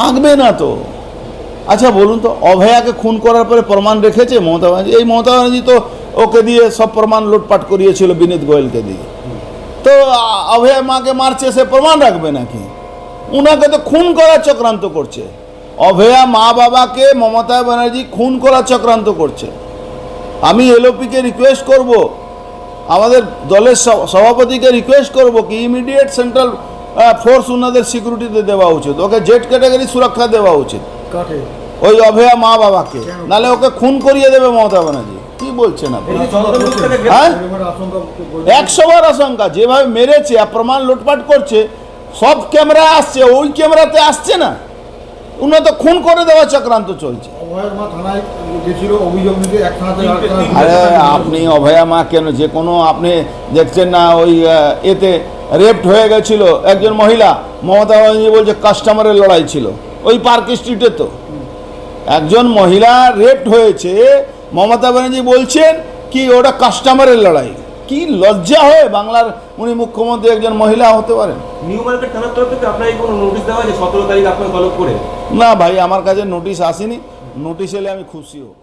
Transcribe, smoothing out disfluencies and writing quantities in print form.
থাকবে না তো। আচ্ছা বলুন তো, অভয়াকে খুন করার পরে প্রমাণ রেখেছে মমতা ব্যানার্জি? এই মমতা ব্যানার্জি তো ওকে দিয়ে সব প্রমাণ লুটপাট করিয়েছিল বিনীত গোয়েলকে দিয়ে। তো অভয়া মাকে মারছে, সে প্রমাণ রাখবে নাকি? উনাকে তো খুন করার চক্রান্ত করছে। অভয়া মা বাবাকে মমতা ব্যানার্জি খুন করার চক্রান্ত করছে। আমি এলওপিকে রিকোয়েস্ট করব, আমাদের দলের সভাপতিকে রিকোয়েস্ট করব কি ইমিডিয়েট সেন্ট্রাল ফোর্স ওনাদের সিকিউরিটিতে দেওয়া উচিত, ওকে জেড ক্যাটাগরি সুরক্ষা দেওয়া উচিত ওই অভয়া মা বাবাকে, নাহলে ওকে খুন করিয়ে দেবে মমতা ব্যানার্জি। কি বলছেন আপনি? হ্যাঁ, 100বার আশঙ্কা। যেভাবে মেরেছে আর প্রমাণ লুটপাট করছে, সব ক্যামেরা আসছে, ওই ক্যামেরাতে আসছে না। উনি তো খুন করে দেওয়ার চক্রান্ত চলছে। আরে আপনি অভয়া মা কেন, যে কোনো আপনি দেখছেন না ওই এতে রেপড হয়ে গেছিল একজন মহিলা, মমতা ব্যানার্জি বলছে কাস্টমারের লড়াই ছিল ওই পার্ক স্ট্রিটে। তো একজন মহিলা রেপড হয়েছে, মমতা ব্যানার্জি বলছেন কি ওটা কাস্টমারের লড়াই। কি লজ্জা হয় বাংলার উনি মুখ্যমন্ত্রী একজন মহিলা হতে পারেন? নিউ মার্কেট থানার তরফ থেকে আপনাকে কোনো নোটিশ দেওয়া হয়েছে 17 তারিখ আপনার তলব করে? না ভাই, আমার কাছে নোটিশ আসেনি। নোটিশ এলে আমি খুশি হব।